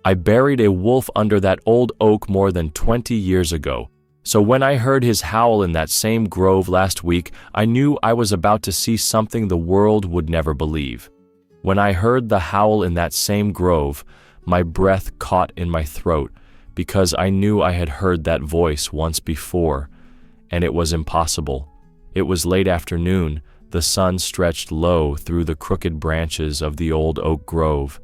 I buried a wolf under that old oak more than 20 years ago. So when I heard his howl in that same grove last week, I knew I was about to see something the world would never believe. When I heard the howl in that same grove, my breath caught in my throat because I knew I had heard that voice once before, and it was impossible. It was late afternoon. The sun stretched low through the crooked branches of the old oak grove.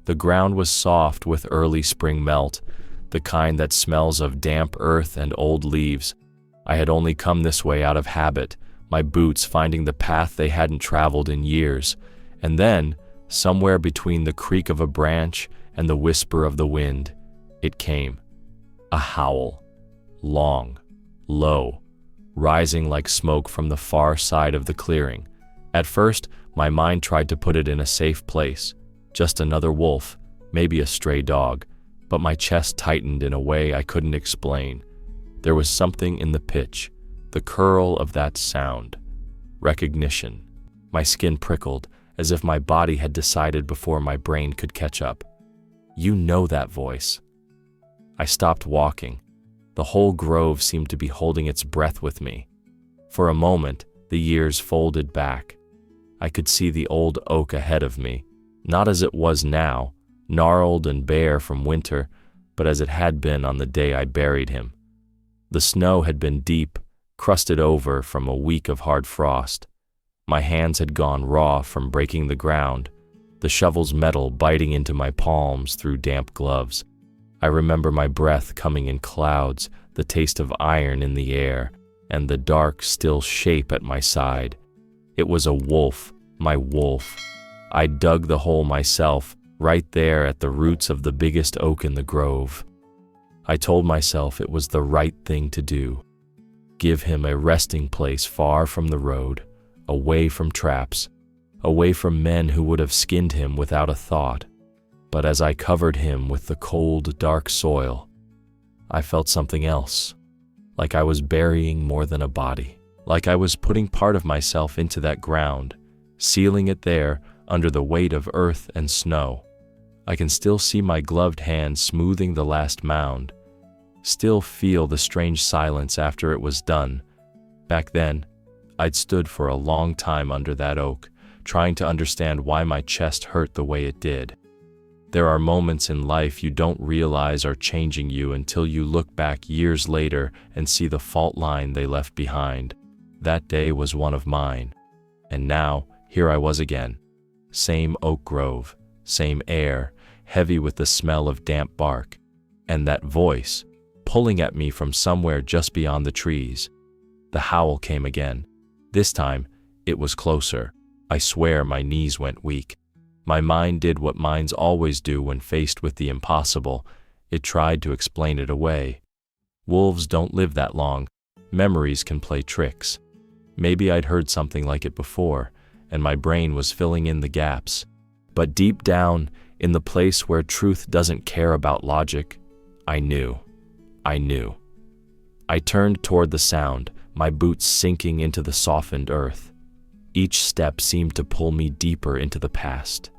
The ground was soft with early spring melt, the kind that smells of damp earth and old leaves. I had only come this way out of habit, my boots finding the path they hadn't traveled in years. And then, somewhere between the creak of a branch and the whisper of the wind, it came. A howl. Long, low, rising like smoke from the far side of the clearing. At first, my mind tried to put it in a safe place. Just another wolf, maybe a stray dog, but my chest tightened in a way I couldn't explain. There was something in the pitch, the curl of that sound. Recognition. My skin prickled, as if my body had decided before my brain could catch up. You know that voice. I stopped walking. The whole grove seemed to be holding its breath with me. For a moment, the years folded back. I could see the old oak ahead of me, not as it was now, gnarled and bare from winter, but as it had been on the day I buried him. The snow had been deep, crusted over from a week of hard frost. My hands had gone raw from breaking the ground, the shovel's metal biting into my palms through damp gloves. I remember my breath coming in clouds, the taste of iron in the air, and the dark, still shape at my side. It was a wolf, my wolf. I dug the hole myself, right there at the roots of the biggest oak in the grove. I told myself it was the right thing to do. Give him a resting place far from the road, away from traps, away from men who would have skinned him without a thought. But as I covered him with the cold, dark soil, I felt something else, like I was burying more than a body, like I was putting part of myself into that ground, sealing it there under the weight of earth and snow. I can still see my gloved hand smoothing the last mound, still feel the strange silence after it was done. Back then, I'd stood for a long time under that oak, trying to understand why my chest hurt the way it did. There are moments in life you don't realize are changing you until you look back years later and see the fault line they left behind. That day was one of mine. And now, here I was again. Same oak grove, same air, heavy with the smell of damp bark, and that voice, pulling at me from somewhere just beyond the trees. The howl came again. This time, it was closer. I swear my knees went weak. My mind did what minds always do when faced with the impossible. It tried to explain it away. Wolves don't live that long. Memories can play tricks. Maybe I'd heard something like it before, and my brain was filling in the gaps. But deep down, in the place where truth doesn't care about logic, I knew. I turned toward the sound, my boots sinking into the softened earth. Each step seemed to pull me deeper into the past.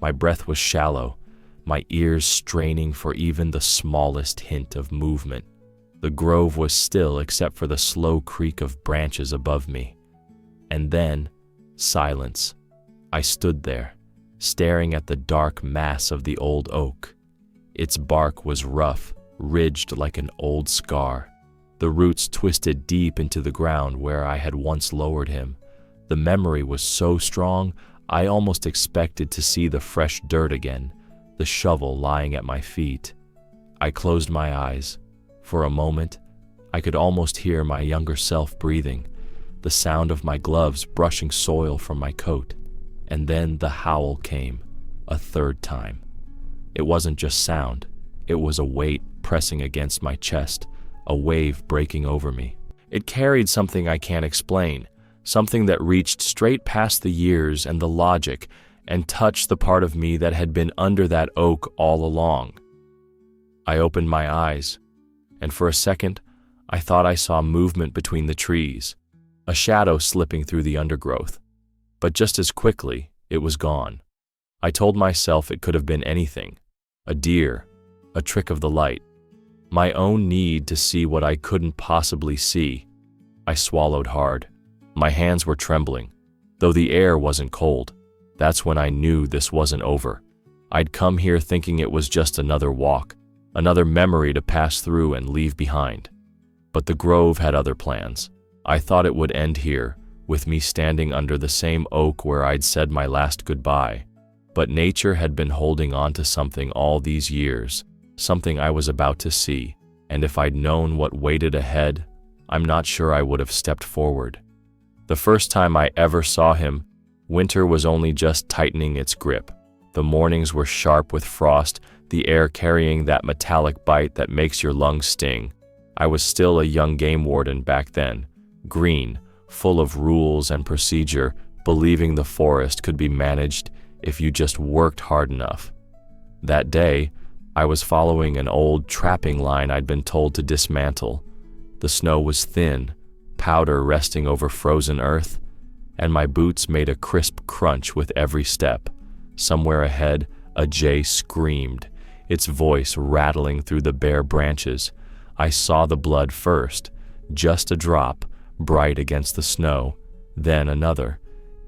My breath was shallow, my ears straining for even the smallest hint of movement. The grove was still except for the slow creak of branches above me. And then, silence. I stood there, staring at the dark mass of the old oak. Its bark was rough, ridged like an old scar. The roots twisted deep into the ground where I had once lowered him. The memory was so strong, I almost expected to see the fresh dirt again, the shovel lying at my feet. I closed my eyes. For a moment, I could almost hear my younger self breathing, the sound of my gloves brushing soil from my coat. And then the howl came, a third time. It wasn't just sound, it was a weight pressing against my chest, a wave breaking over me. It carried something I can't explain, something that reached straight past the years and the logic and touched the part of me that had been under that oak all along. I opened my eyes, and for a second, I thought I saw movement between the trees, a shadow slipping through the undergrowth. But just as quickly, it was gone. I told myself it could have been anything. A deer, a trick of the light. My own need to see what I couldn't possibly see. I swallowed hard. My hands were trembling, though the air wasn't cold. That's when I knew this wasn't over. I'd come here thinking it was just another walk, another memory to pass through and leave behind. But the grove had other plans. I thought it would end here, with me standing under the same oak where I'd said my last goodbye. But nature had been holding on to something all these years, something I was about to see, and if I'd known what waited ahead, I'm not sure I would have stepped forward. The first time I ever saw him, winter was only just tightening its grip. The mornings were sharp with frost, the air carrying that metallic bite that makes your lungs sting. I was still a young game warden back then, green, full of rules and procedure, believing the forest could be managed if you just worked hard enough. That day, I was following an old trapping line I'd been told to dismantle. The snow was thin, powder resting over frozen earth, and my boots made a crisp crunch with every step. Somewhere ahead, a jay screamed, its voice rattling through the bare branches. I saw the blood first, just a drop, bright against the snow, then another,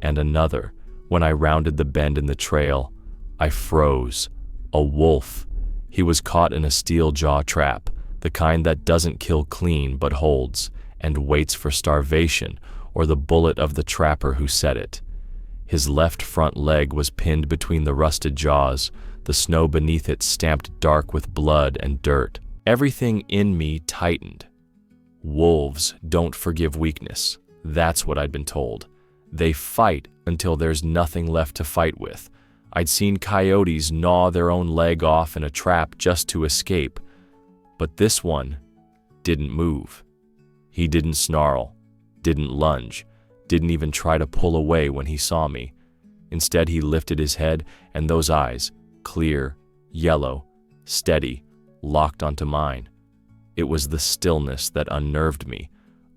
and another. When I rounded the bend in the trail, I froze. A wolf. He was caught in a steel jaw trap, the kind that doesn't kill clean but holds, and waits for starvation or the bullet of the trapper who set it. His left front leg was pinned between the rusted jaws, the snow beneath it stamped dark with blood and dirt. Everything in me tightened. Wolves don't forgive weakness. That's what I'd been told. They fight until there's nothing left to fight with. I'd seen coyotes gnaw their own leg off in a trap just to escape. But this one didn't move. He didn't snarl, didn't lunge, didn't even try to pull away when he saw me. Instead, he lifted his head, and those eyes, clear, yellow, steady, locked onto mine. It was the stillness that unnerved me.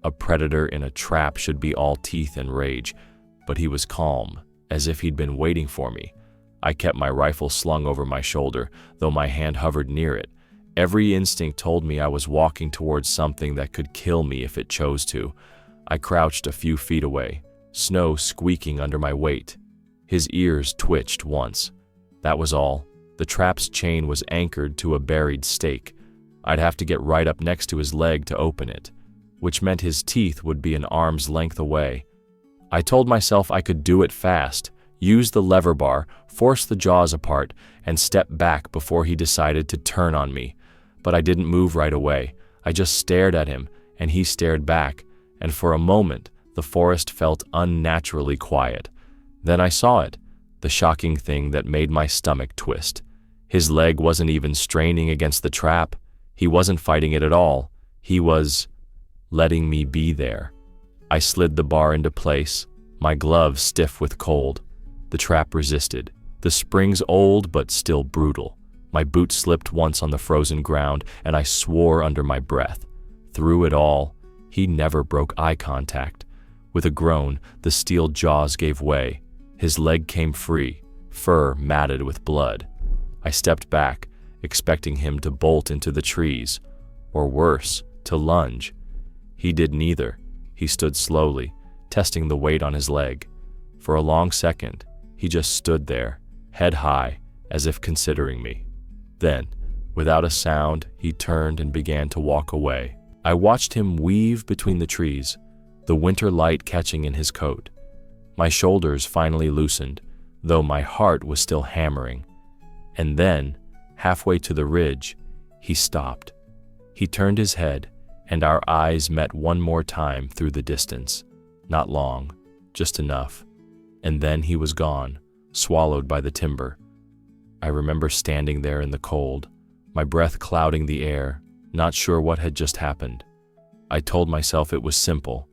A predator in a trap should be all teeth and rage, but he was calm, as if he'd been waiting for me. I kept my rifle slung over my shoulder, though my hand hovered near it. Every instinct told me I was walking towards something that could kill me if it chose to. I crouched a few feet away, snow squeaking under my weight. His ears twitched once. That was all. The trap's chain was anchored to a buried stake. I'd have to get right up next to his leg to open it, which meant his teeth would be an arm's length away. I told myself I could do it fast, use the lever bar, force the jaws apart, and step back before he decided to turn on me. But I didn't move right away. I just stared at him, and he stared back, and for a moment, the forest felt unnaturally quiet. Then I saw it, the shocking thing that made my stomach twist. His leg wasn't even straining against the trap. He wasn't fighting it at all. He was letting me be there. I slid the bar into place, my gloves stiff with cold. The trap resisted, the springs old but still brutal. My boot slipped once on the frozen ground, and I swore under my breath. Through it all, he never broke eye contact. With a groan, the steel jaws gave way. His leg came free, fur matted with blood. I stepped back, expecting him to bolt into the trees, or worse, to lunge. He did neither. He stood slowly, testing the weight on his leg. For a long second, he just stood there, head high, as if considering me. Then, without a sound, he turned and began to walk away. I watched him weave between the trees, the winter light catching in his coat. My shoulders finally loosened, though my heart was still hammering. And then, halfway to the ridge, he stopped. He turned his head, and our eyes met one more time through the distance. Not long, just enough. And then he was gone, swallowed by the timber. I remember standing there in the cold, my breath clouding the air, not sure what had just happened. I told myself it was simple.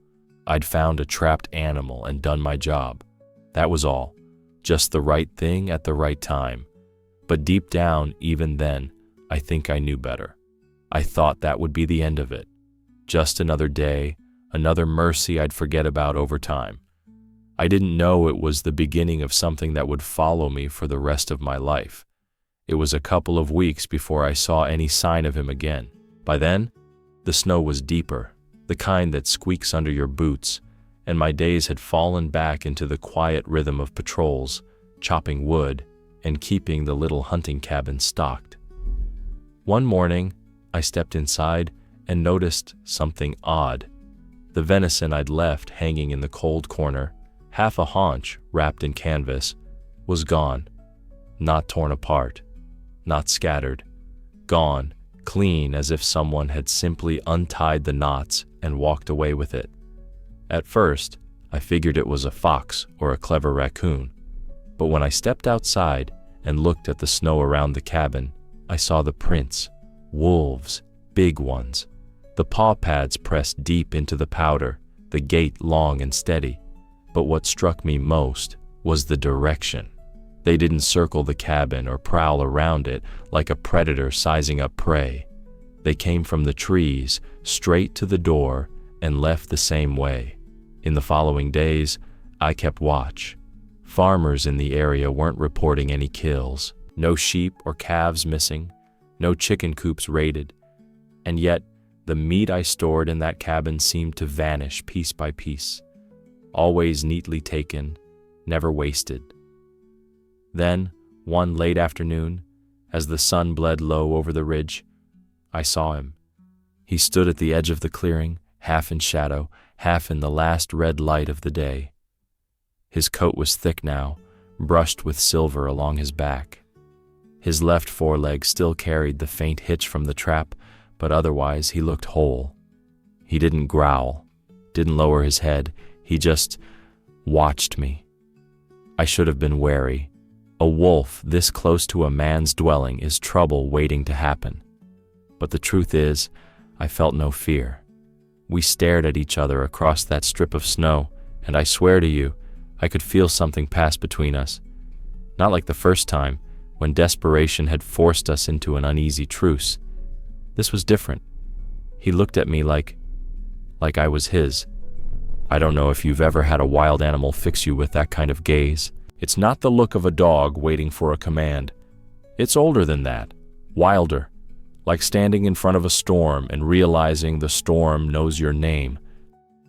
I'd found a trapped animal and done my job. That was all. Just the right thing at the right time. But deep down, even then, I think I knew better. I thought that would be the end of it. Just another day, another mercy I'd forget about over time. I didn't know it was the beginning of something that would follow me for the rest of my life. It was a couple of weeks before I saw any sign of him again. By then, the snow was deeper, the kind that squeaks under your boots, and my days had fallen back into the quiet rhythm of patrols, chopping wood, and keeping the little hunting cabin stocked. One morning, I stepped inside and noticed something odd. The venison I'd left hanging in the cold corner, half a haunch wrapped in canvas, was gone. Not torn apart, not scattered. Gone, clean, as if someone had simply untied the knots and walked away with it. At first, I figured it was a fox or a clever raccoon. But when I stepped outside and looked at the snow around the cabin, I saw the prints, wolves, big ones. The paw pads pressed deep into the powder, the gait long and steady. But what struck me most was the direction. They didn't circle the cabin or prowl around it like a predator sizing up prey. They came from the trees, straight to the door, and left the same way. In the following days, I kept watch. Farmers in the area weren't reporting any kills, no sheep or calves missing, no chicken coops raided, and yet the meat I stored in that cabin seemed to vanish piece by piece, always neatly taken, never wasted. Then, one late afternoon, as the sun bled low over the ridge, I saw him. He stood at the edge of the clearing, half in shadow, half in the last red light of the day. His coat was thick now, brushed with silver along his back. His left foreleg still carried the faint hitch from the trap, but otherwise he looked whole. He didn't growl, didn't lower his head, he just watched me. I should have been wary. A wolf this close to a man's dwelling is trouble waiting to happen. But the truth is, I felt no fear. We stared at each other across that strip of snow, and I swear to you, I could feel something pass between us. Not like the first time, when desperation had forced us into an uneasy truce. This was different. He looked at me like I was his. I don't know if you've ever had a wild animal fix you with that kind of gaze. It's not the look of a dog waiting for a command. It's older than that, wilder, like standing in front of a storm and realizing the storm knows your name.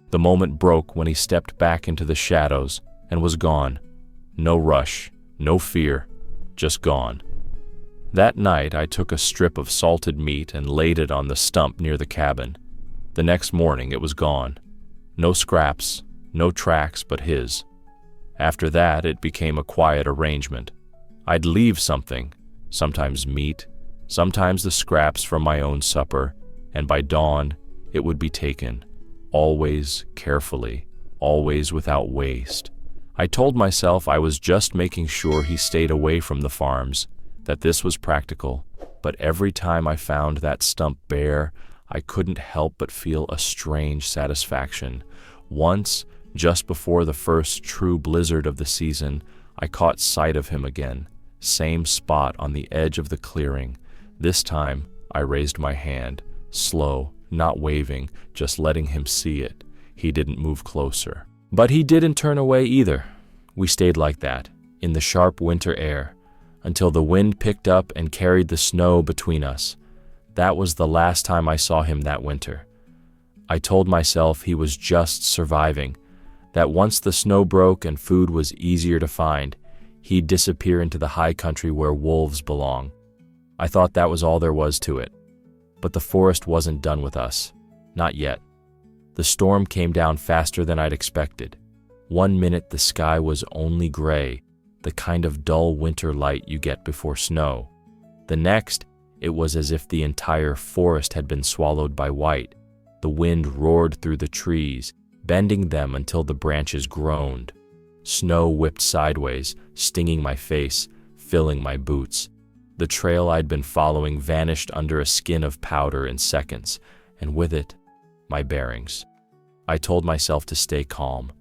The moment broke when he stepped back into the shadows and was gone. No rush, no fear, just gone. That night I took a strip of salted meat and laid it on the stump near the cabin. The next morning it was gone. No scraps, no tracks but his. After that it became a quiet arrangement. I'd leave something, sometimes meat, sometimes the scraps from my own supper, and by dawn it would be taken, always carefully, always without waste. I told myself I was just making sure he stayed away from the farms, that this was practical, but every time I found that stump bare, I couldn't help but feel a strange satisfaction. Once, just before the first true blizzard of the season, I caught sight of him again, same spot on the edge of the clearing. This time, I raised my hand, slow, not waving, just letting him see it. He didn't move closer. But he didn't turn away either. We stayed like that, in the sharp winter air, until the wind picked up and carried the snow between us. That was the last time I saw him that winter. I told myself he was just surviving, that once the snow broke and food was easier to find, he'd disappear into the high country where wolves belong. I thought that was all there was to it. But the forest wasn't done with us. Not yet. The storm came down faster than I'd expected. One minute the sky was only gray, the kind of dull winter light you get before snow. The next, it was as if the entire forest had been swallowed by white. The wind roared through the trees, bending them until the branches groaned. Snow whipped sideways, stinging my face, filling my boots. The trail I'd been following vanished under a skin of powder in seconds, and with it, my bearings. I told myself to stay calm.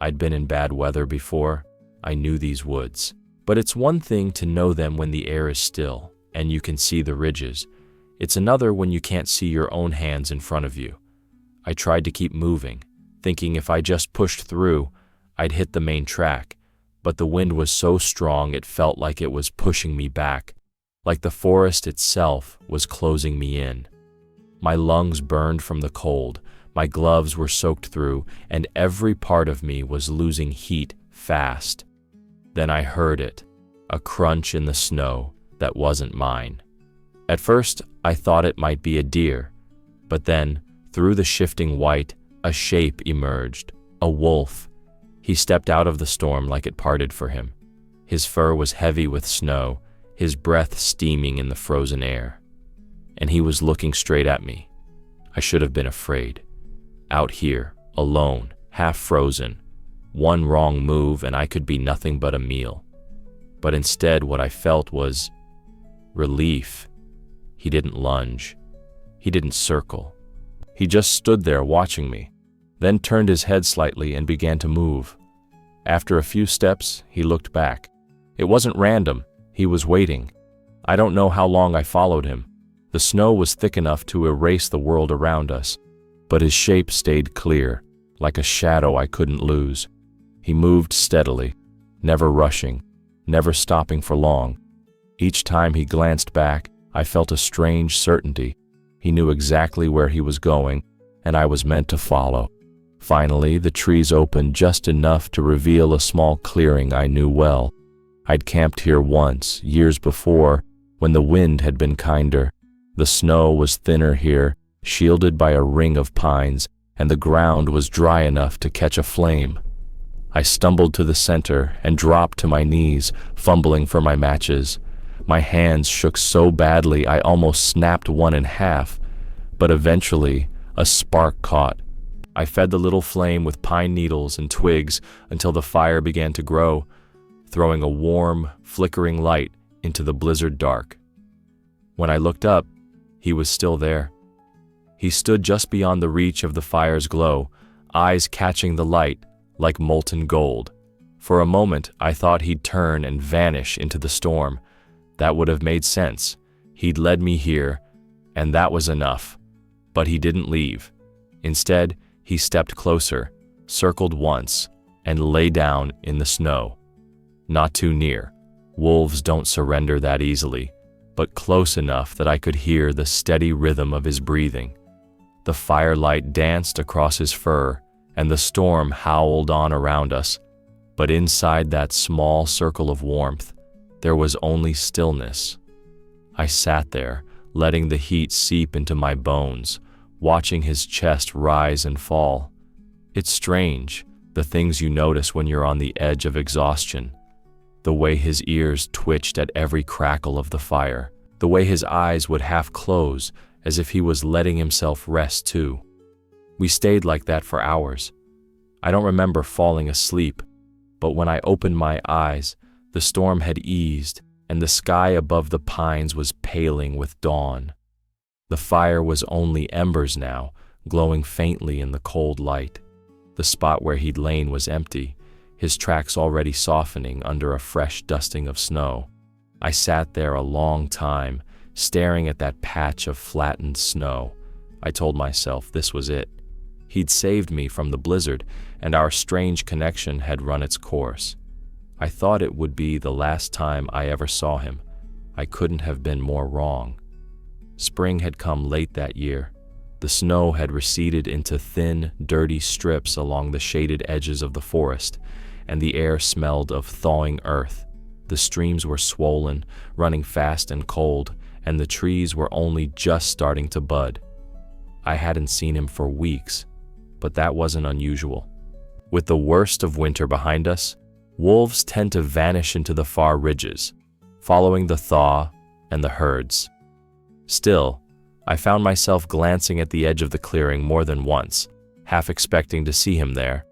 I'd been in bad weather before. I knew these woods. But it's one thing to know them when the air is still, and you can see the ridges. It's another when you can't see your own hands in front of you. I tried to keep moving, thinking if I just pushed through, I'd hit the main track, but the wind was so strong it felt like it was pushing me back. like the forest itself was closing me in. My lungs burned from the cold, my gloves were soaked through, and every part of me was losing heat fast. Then I heard it, a crunch in the snow that wasn't mine. At first, I thought it might be a deer, but then, through the shifting white, a shape emerged, a wolf. He stepped out of the storm like it parted for him. His fur was heavy with snow, his breath steaming in the frozen air. And he was looking straight at me. I should have been afraid. Out here, alone, half frozen. One wrong move and I could be nothing but a meal. But instead what I felt was relief. He didn't lunge. He didn't circle. He just stood there watching me, then turned his head slightly and began to move. After a few steps, he looked back. It wasn't random. He was waiting. I don't know how long I followed him. The snow was thick enough to erase the world around us, but his shape stayed clear, like a shadow I couldn't lose. He moved steadily, never rushing, never stopping for long. Each time he glanced back, I felt a strange certainty. He knew exactly where he was going, and I was meant to follow. Finally, the trees opened just enough to reveal a small clearing I knew well. I'd camped here once, years before, when the wind had been kinder. The snow was thinner here, shielded by a ring of pines, and the ground was dry enough to catch a flame. I stumbled to the center and dropped to my knees, fumbling for my matches. My hands shook so badly I almost snapped one in half, but eventually a spark caught. I fed the little flame with pine needles and twigs until the fire began to grow, throwing a warm, flickering light into the blizzard dark. When I looked up, he was still there. He stood just beyond the reach of the fire's glow, eyes catching the light like molten gold. For a moment, I thought he'd turn and vanish into the storm. That would have made sense. He'd led me here, and that was enough. But he didn't leave. Instead, he stepped closer, circled once, and lay down in the snow. Not too near. Wolves don't surrender that easily, but close enough that I could hear the steady rhythm of his breathing. The firelight danced across his fur, and the storm howled on around us. But inside that small circle of warmth, there was only stillness. I sat there, letting the heat seep into my bones, watching his chest rise and fall. It's strange, the things you notice when you're on the edge of exhaustion. The way his ears twitched at every crackle of the fire, the way his eyes would half close as if he was letting himself rest too. We stayed like that for hours. I don't remember falling asleep, but when I opened my eyes, the storm had eased and the sky above the pines was paling with dawn. The fire was only embers now, glowing faintly in the cold light. The spot where he'd lain was empty, his tracks already softening under a fresh dusting of snow. I sat there a long time, staring at that patch of flattened snow. I told myself this was it. He'd saved me from the blizzard, and our strange connection had run its course. I thought it would be the last time I ever saw him. I couldn't have been more wrong. Spring had come late that year. The snow had receded into thin, dirty strips along the shaded edges of the forest, and the air smelled of thawing earth. The streams were swollen, running fast and cold, and the trees were only just starting to bud. I hadn't seen him for weeks, but that wasn't unusual. With the worst of winter behind us, wolves tend to vanish into the far ridges, following the thaw and the herds. Still, I found myself glancing at the edge of the clearing more than once, half expecting to see him there.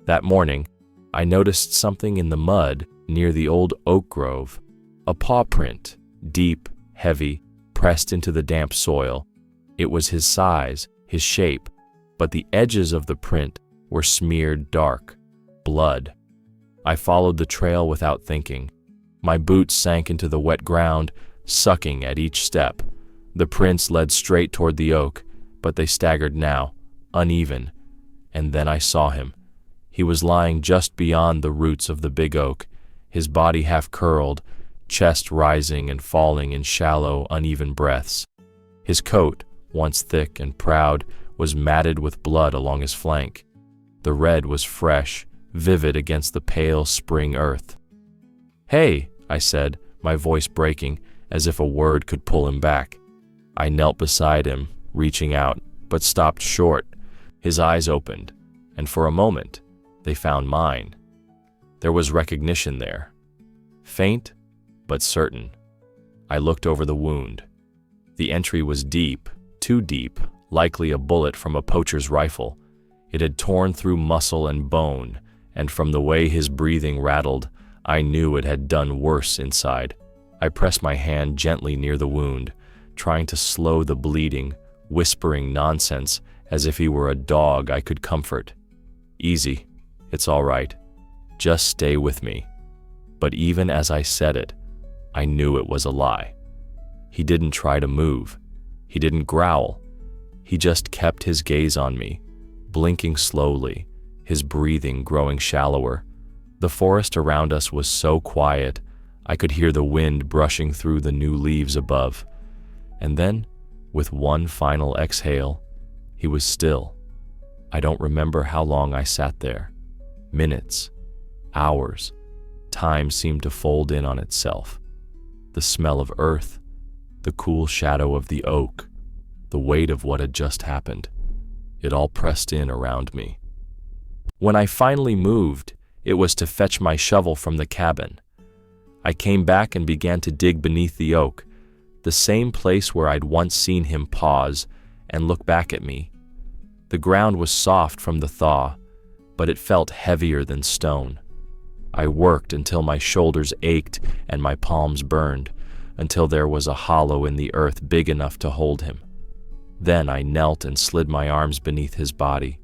That morning, I noticed something in the mud near the old oak grove, a paw print, deep, heavy, pressed into the damp soil. It was his size, his shape, but the edges of the print were smeared dark, blood. I followed the trail without thinking. My boots sank into the wet ground, sucking at each step. The prints led straight toward the oak, but they staggered now, uneven. And then I saw him. He was lying just beyond the roots of the big oak, his body half curled, chest rising and falling in shallow, uneven breaths. His coat, once thick and proud, was matted with blood along his flank. The red was fresh, vivid against the pale spring earth. "Hey," I said, my voice breaking, as if a word could pull him back. I knelt beside him, reaching out, but stopped short. His eyes opened, and for a moment, they found mine. There was recognition there. Faint, but certain. I looked over the wound. The entry was deep, too deep, likely a bullet from a poacher's rifle. It had torn through muscle and bone, and from the way his breathing rattled, I knew it had done worse inside. I pressed my hand gently near the wound, trying to slow the bleeding, whispering nonsense as if he were a dog I could comfort. "Easy, it's all right. Just stay with me." But even as I said it, I knew it was a lie. He didn't try to move. He didn't growl. He just kept his gaze on me, blinking slowly, his breathing growing shallower. The forest around us was so quiet, I could hear the wind brushing through the new leaves above. And then, with one final exhale, he was still. I don't remember how long I sat there. Minutes, hours. Time seemed to fold in on itself. The smell of earth, the cool shadow of the oak, the weight of what had just happened. It all pressed in around me. When I finally moved, it was to fetch my shovel from the cabin. I came back and began to dig beneath the oak, the same place where I'd once seen him pause and look back at me. The ground was soft from the thaw, but it felt heavier than stone. I worked until my shoulders ached and my palms burned, until there was a hollow in the earth big enough to hold him. Then I knelt and slid my arms beneath his body.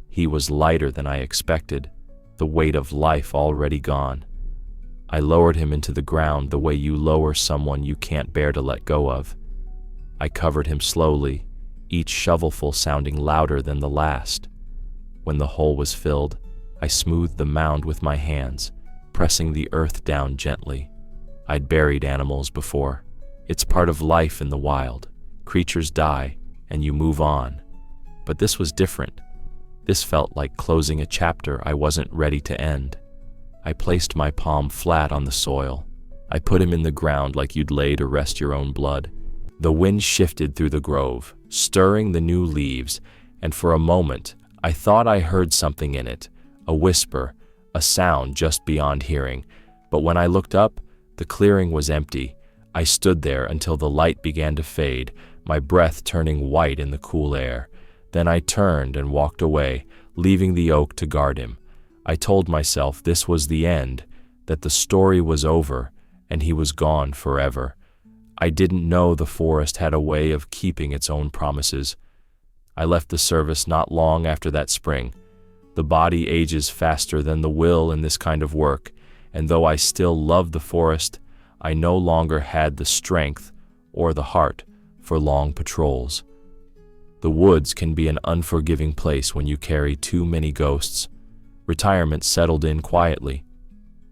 He was lighter than I expected, the weight of life already gone. I lowered him into the ground the way you lower someone you can't bear to let go of. I covered him slowly, each shovelful sounding louder than the last. When the hole was filled, I smoothed the mound with my hands, pressing the earth down gently. I'd buried animals before. It's part of life in the wild. Creatures die, and you move on. But this was different. This felt like closing a chapter I wasn't ready to end. I placed my palm flat on the soil. I put him in the ground like you'd lay to rest your own blood. The wind shifted through the grove, stirring the new leaves, and for a moment, I thought I heard something in it, a whisper, a sound just beyond hearing. But when I looked up, the clearing was empty. I stood there until the light began to fade, my breath turning white in the cool air. Then I turned and walked away, leaving the oak to guard him. I told myself this was the end, that the story was over, and he was gone forever. I didn't know the forest had a way of keeping its own promises. I left the service not long after that spring. The body ages faster than the will in this kind of work, and though I still loved the forest, I no longer had the strength or the heart for long patrols. The woods can be an unforgiving place when you carry too many ghosts. Retirement settled in quietly.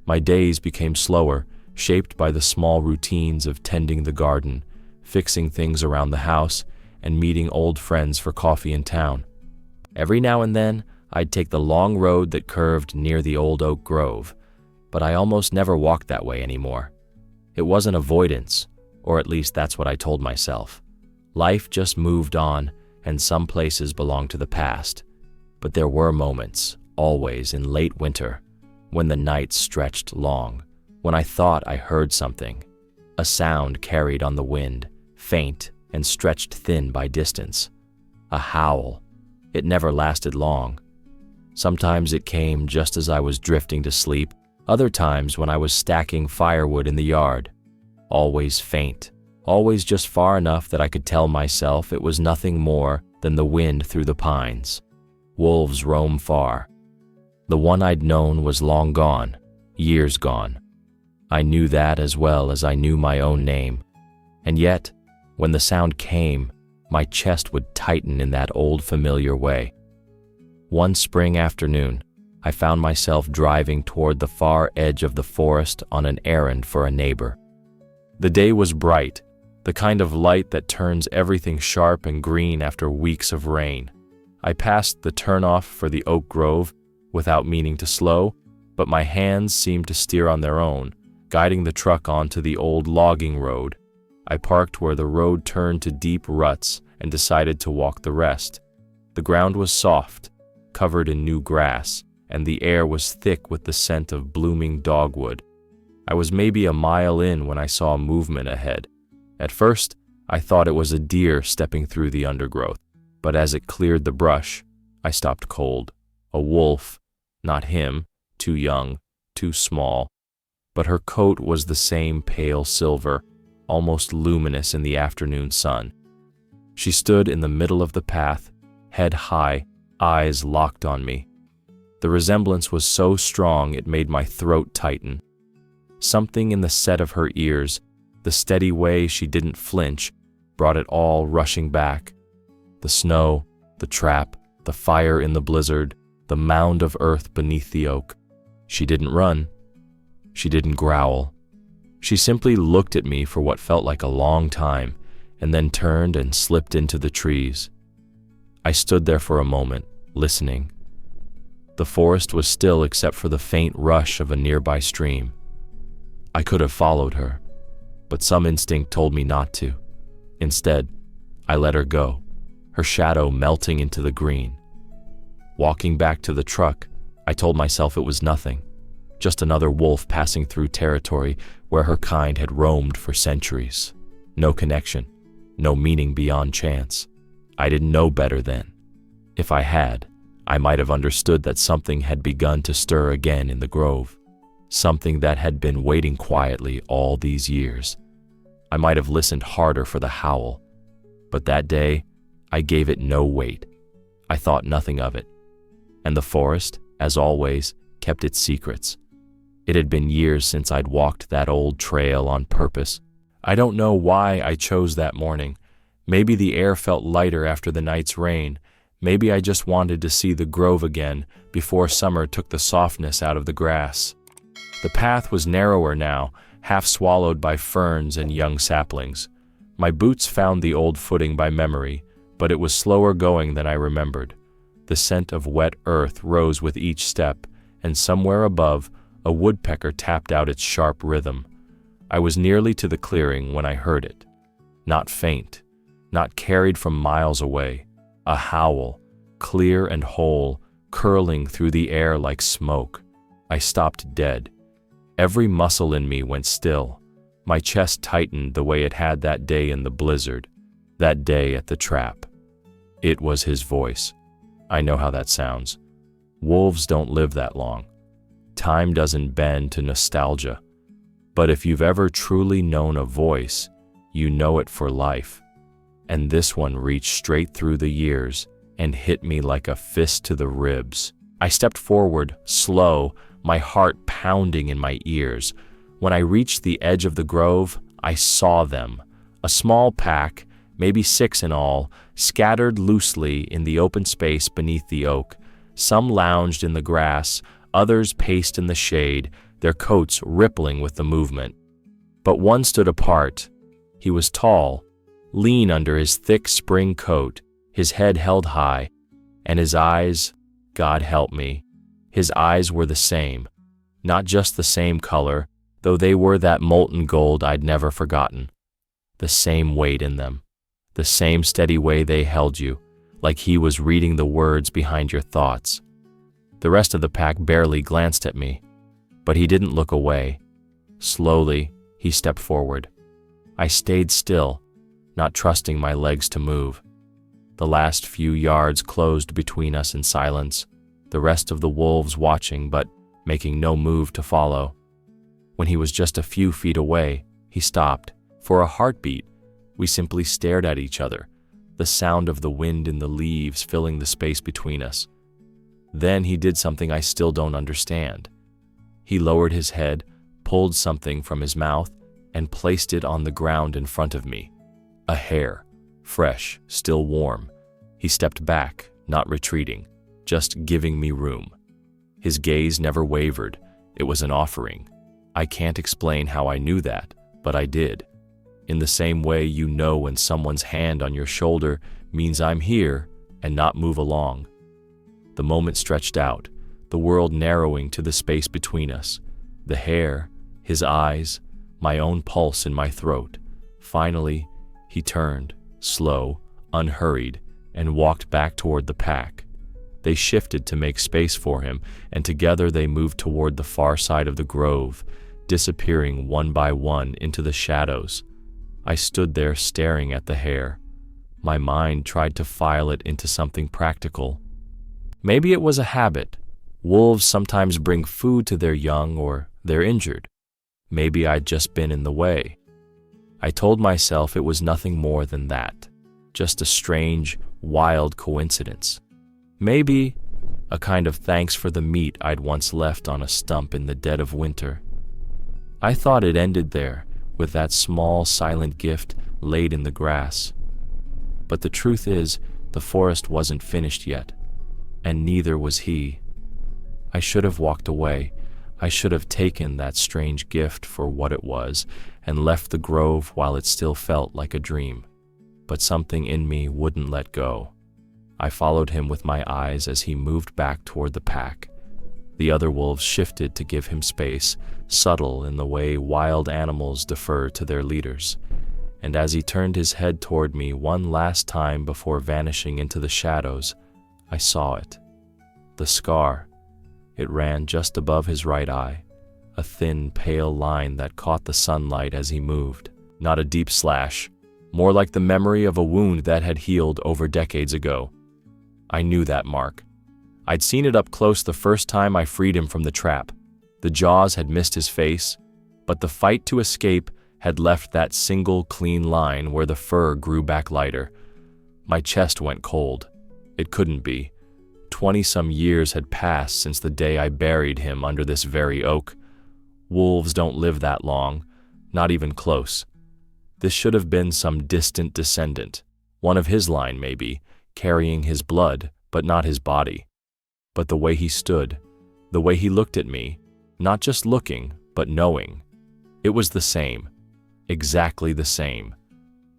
My days became slower, shaped by the small routines of tending the garden, fixing things around the house, and meeting old friends for coffee in town. Every now and then, I'd take the long road that curved near the old oak grove, but I almost never walked that way anymore. It wasn't avoidance, or at least that's what I told myself. Life just moved on, and some places belonged to the past. But there were moments, always in late winter, when the nights stretched long, when I thought I heard something. A sound carried on the wind, faint and stretched thin by distance. A howl. It never lasted long. Sometimes it came just as I was drifting to sleep, other times when I was stacking firewood in the yard. Always faint, always just far enough that I could tell myself it was nothing more than the wind through the pines. Wolves roam far. The one I'd known was long gone, years gone. I knew that as well as I knew my own name. And yet, when the sound came, my chest would tighten in that old familiar way. One spring afternoon, I found myself driving toward the far edge of the forest on an errand for a neighbor. The day was bright, the kind of light that turns everything sharp and green after weeks of rain. I passed the turnoff for the oak grove without meaning to slow, but my hands seemed to steer on their own, guiding the truck onto the old logging road. I parked where the road turned to deep ruts and decided to walk the rest. The ground was soft, covered in new grass, and the air was thick with the scent of blooming dogwood. I was maybe a mile in when I saw movement ahead. At first, I thought it was a deer stepping through the undergrowth, but as it cleared the brush, I stopped cold. A wolf, not him, too young, too small, but her coat was the same pale silver, almost luminous in the afternoon sun. She stood in the middle of the path, head high, eyes locked on me. The resemblance was so strong it made my throat tighten. Something in the set of her ears, the steady way she didn't flinch, brought it all rushing back. The snow, the trap, the fire in the blizzard, the mound of earth beneath the oak. She didn't run. She didn't growl. She simply looked at me for what felt like a long time, and then turned and slipped into the trees. I stood there for a moment, listening. The forest was still except for the faint rush of a nearby stream. I could have followed her, but some instinct told me not to. Instead, I let her go, her shadow melting into the green. Walking back to the truck, I told myself it was nothing, just another wolf passing through territory where her kind had roamed for centuries. No connection, no meaning beyond chance. I didn't know better then. If I had, I might have understood that something had begun to stir again in the grove, something that had been waiting quietly all these years. I might have listened harder for the howl, but that day, I gave it no weight. I thought nothing of it. And the forest, as always, kept its secrets. It had been years since I'd walked that old trail on purpose. I don't know why I chose that morning. Maybe the air felt lighter after the night's rain. Maybe I just wanted to see the grove again before summer took the softness out of the grass. The path was narrower now, half swallowed by ferns and young saplings. My boots found the old footing by memory, but it was slower going than I remembered. The scent of wet earth rose with each step, and somewhere above, a woodpecker tapped out its sharp rhythm. I was nearly to the clearing when I heard it. Not faint, not carried from miles away. A howl, clear and whole, curling through the air like smoke. I stopped dead. Every muscle in me went still. My chest tightened the way it had that day in the blizzard, that day at the trap. It was his voice. I know how that sounds. Wolves don't live that long. Time doesn't bend to nostalgia. But if you've ever truly known a voice, you know it for life. And this one reached straight through the years and hit me like a fist to the ribs. I stepped forward, slow, my heart pounding in my ears. When I reached the edge of the grove, I saw them. A small pack, maybe 6 in all, scattered loosely in the open space beneath the oak. Some lounged in the grass, others paced in the shade, their coats rippling with the movement. But one stood apart. He was tall, lean under his thick spring coat, his head held high, and his eyes, God help me, his eyes were the same, not just the same color, though they were that molten gold I'd never forgotten. The same weight in them, the same steady way they held you, like he was reading the words behind your thoughts. The rest of the pack barely glanced at me, but he didn't look away. Slowly, he stepped forward. I stayed still, not trusting my legs to move. The last few yards closed between us in silence, the rest of the wolves watching but making no move to follow. When he was just a few feet away, he stopped. For a heartbeat, we simply stared at each other, the sound of the wind in the leaves filling the space between us. Then he did something I still don't understand. He lowered his head, pulled something from his mouth, and placed it on the ground in front of me. A hair, fresh, still warm. He stepped back, not retreating, just giving me room. His gaze never wavered. It was an offering. I can't explain how I knew that, but I did. in the same way you know when someone's hand on your shoulder means I'm here and not move along. The moment stretched out, the world narrowing to the space between us, the hair, his eyes, my own pulse in my throat. Finally, he turned, slow, unhurried, and walked back toward the pack. They shifted to make space for him, and together they moved toward the far side of the grove, disappearing one by one into the shadows. I stood there staring at the hare. My mind tried to file it into something practical. Maybe it was a habit. Wolves sometimes bring food to their young or they're injured. Maybe I'd just been in the way. I told myself it was nothing more than that, just a strange, wild coincidence. Maybe a kind of thanks for the meat I'd once left on a stump in the dead of winter. I thought it ended there, with that small, silent gift laid in the grass. But the truth is, the forest wasn't finished yet, and neither was he. I should have walked away. I should have taken that strange gift for what it was and left the grove while it still felt like a dream. But something in me wouldn't let go. I followed him with my eyes as he moved back toward the pack. The other wolves shifted to give him space, subtle in the way wild animals defer to their leaders. And as he turned his head toward me one last time before vanishing into the shadows, I saw it. The scar. It ran just above his right eye, a thin, pale line that caught the sunlight as he moved. Not a deep slash, more like the memory of a wound that had healed over decades ago. I knew that mark. I'd seen it up close the first time I freed him from the trap. The jaws had missed his face, but the fight to escape had left that single clean line where the fur grew back lighter. My chest went cold. It couldn't be. 20-some years had passed since the day I buried him under this very oak. Wolves don't live that long, not even close. This should have been some distant descendant, one of his line maybe, carrying his blood, but not his body. But the way he stood, the way he looked at me, not just looking, but knowing, it was the same, exactly the same.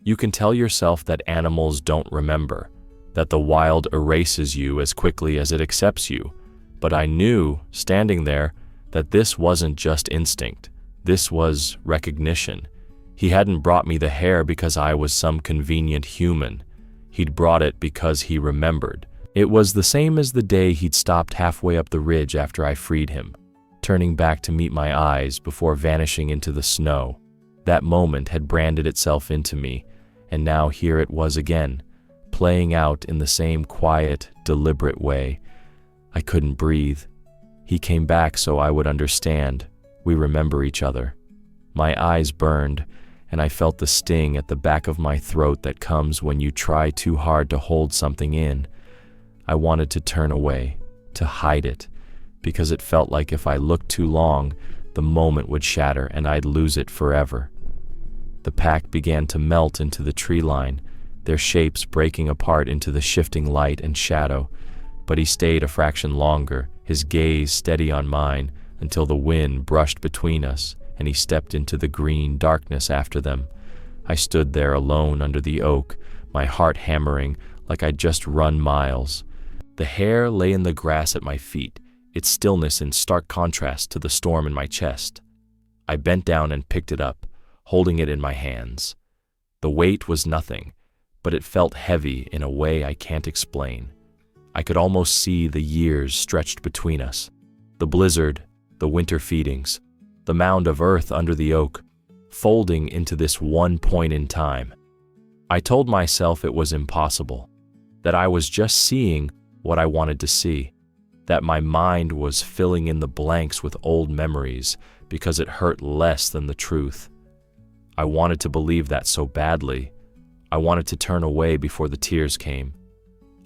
You can tell yourself that animals don't remember, that the wild erases you as quickly as it accepts you. But I knew, standing there, that this wasn't just instinct. This was recognition. He hadn't brought me the hair because I was some convenient human. He'd brought it because he remembered. It was the same as the day he'd stopped halfway up the ridge after I freed him, turning back to meet my eyes before vanishing into the snow. That moment had branded itself into me, and now here it was again, playing out in the same quiet, deliberate way. I couldn't breathe. He came back so I would understand. We remember each other. My eyes burned, and I felt the sting at the back of my throat that comes when you try too hard to hold something in. I wanted to turn away, to hide it, because it felt like if I looked too long, the moment would shatter and I'd lose it forever. The pack began to melt into the tree line, their shapes breaking apart into the shifting light and shadow, but he stayed a fraction longer, his gaze steady on mine, until the wind brushed between us and he stepped into the green darkness after them. I stood there alone under the oak, my heart hammering like I'd just run miles. The hare lay in the grass at my feet, its stillness in stark contrast to the storm in my chest. I bent down and picked it up, holding it in my hands. The weight was nothing, but it felt heavy in a way I can't explain. I could almost see the years stretched between us. The blizzard, the winter feedings, the mound of earth under the oak, folding into this one point in time. I told myself it was impossible, that I was just seeing what I wanted to see, that my mind was filling in the blanks with old memories because it hurt less than the truth. I wanted to believe that so badly. I wanted to turn away before the tears came.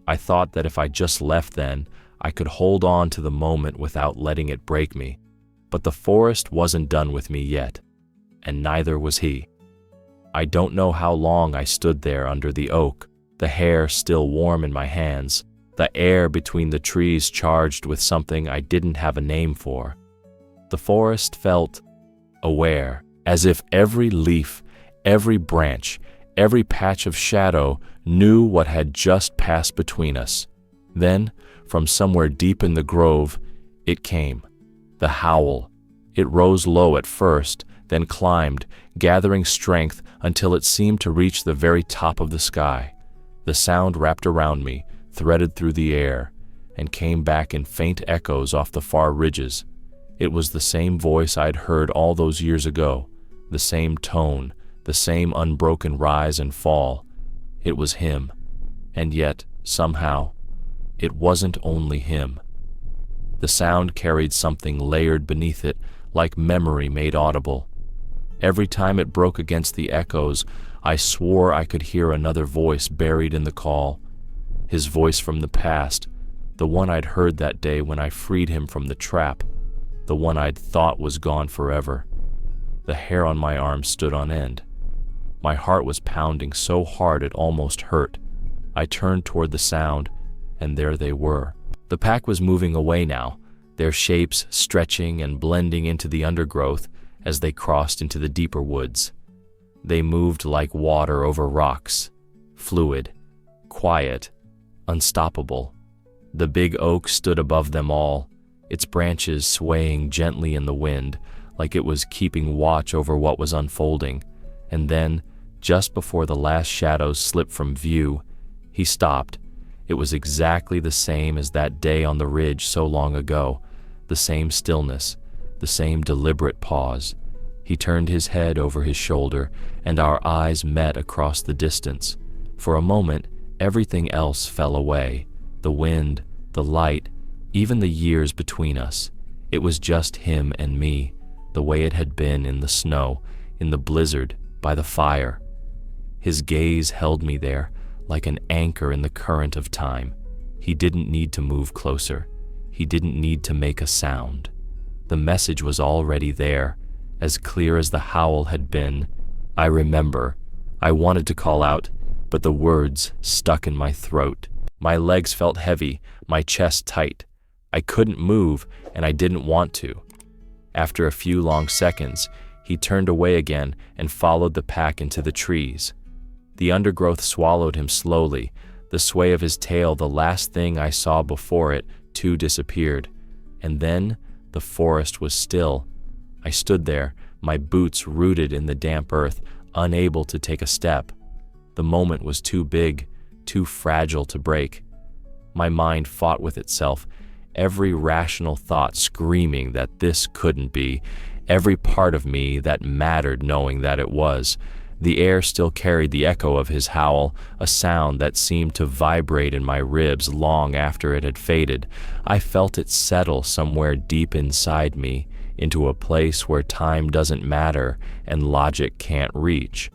I thought that if I just left then, I could hold on to the moment without letting it break me. But the forest wasn't done with me yet, and neither was he. I don't know how long I stood there under the oak, the hair still warm in my hands, the air between the trees charged with something I didn't have a name for. The forest felt aware, as if every leaf, Every branch, every patch of shadow knew what had just passed between us. Then, from somewhere deep in the grove, it came. The howl. It rose low at first, then climbed, gathering strength until it seemed to reach the very top of the sky. The sound wrapped around me, threaded through the air, and came back in faint echoes off the far ridges. It was the same voice I'd heard all those years ago, the same tone, the same unbroken rise and fall. It was him. And yet, somehow, it wasn't only him. The sound carried something layered beneath it, like memory made audible. Every time it broke against the echoes, I swore I could hear another voice buried in the call. His voice from the past, the one I'd heard that day when I freed him from the trap, the one I'd thought was gone forever. The hair on my arm stood on end. My heart was pounding so hard it almost hurt. I turned toward the sound, and there they were. The pack was moving away now, their shapes stretching and blending into the undergrowth as they crossed into the deeper woods. They moved like water over rocks, fluid, quiet, unstoppable. The big oak stood above them all, its branches swaying gently in the wind, like it was keeping watch over what was unfolding. And then, just before the last shadows slipped from view, he stopped. It was exactly the same as that day on the ridge so long ago, the same stillness, the same deliberate pause. He turned his head over his shoulder, and our eyes met across the distance. For a moment, everything else fell away. The wind, the light, even the years between us. It was just him and me, the way it had been in the snow, in the blizzard, by the fire. His gaze held me there, like an anchor in the current of time. He didn't need to move closer. He didn't need to make a sound. The message was already there, as clear as the howl had been. I remember. I wanted to call out, but the words stuck in my throat. My legs felt heavy, my chest tight. I couldn't move, and I didn't want to. After a few long seconds, he turned away again and followed the pack into the trees. The undergrowth swallowed him slowly. The sway of his tail, the last thing I saw before it, too disappeared. And then the forest was still. I stood there, my boots rooted in the damp earth, unable to take a step. The moment was too big, too fragile to break. My mind fought with itself, every rational thought screaming that this couldn't be, every part of me that mattered knowing that it was. The air still carried the echo of his howl, a sound that seemed to vibrate in my ribs long after it had faded. I felt it settle somewhere deep inside me, into a place where time doesn't matter and logic can't reach.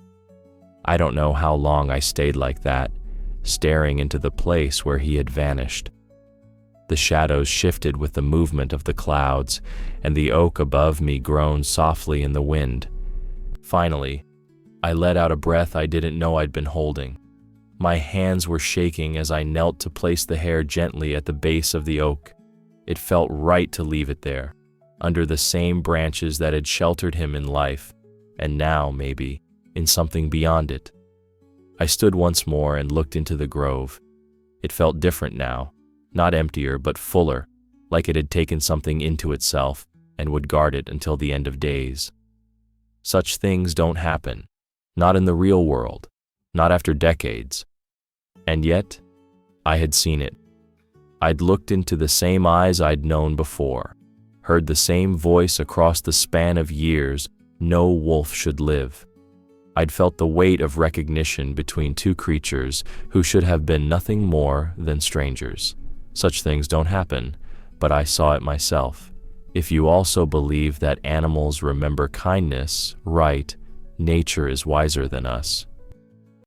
I don't know how long I stayed like that, staring into the place where he had vanished. The shadows shifted with the movement of the clouds, and the oak above me groaned softly in the wind. Finally, I let out a breath I didn't know I'd been holding. My hands were shaking as I knelt to place the hair gently at the base of the oak. It felt right to leave it there, under the same branches that had sheltered him in life, and now, maybe, in something beyond it. I stood once more and looked into the grove. It felt different now, not emptier but fuller, like it had taken something into itself and would guard it until the end of days. Such things don't happen. Not in the real world, not after decades. And yet, I had seen it. I'd looked into the same eyes I'd known before, heard the same voice across the span of years no wolf should live. I'd felt the weight of recognition between two creatures who should have been nothing more than strangers. Such things don't happen, but I saw it myself. If you also believe that animals remember kindness, right, nature is wiser than us.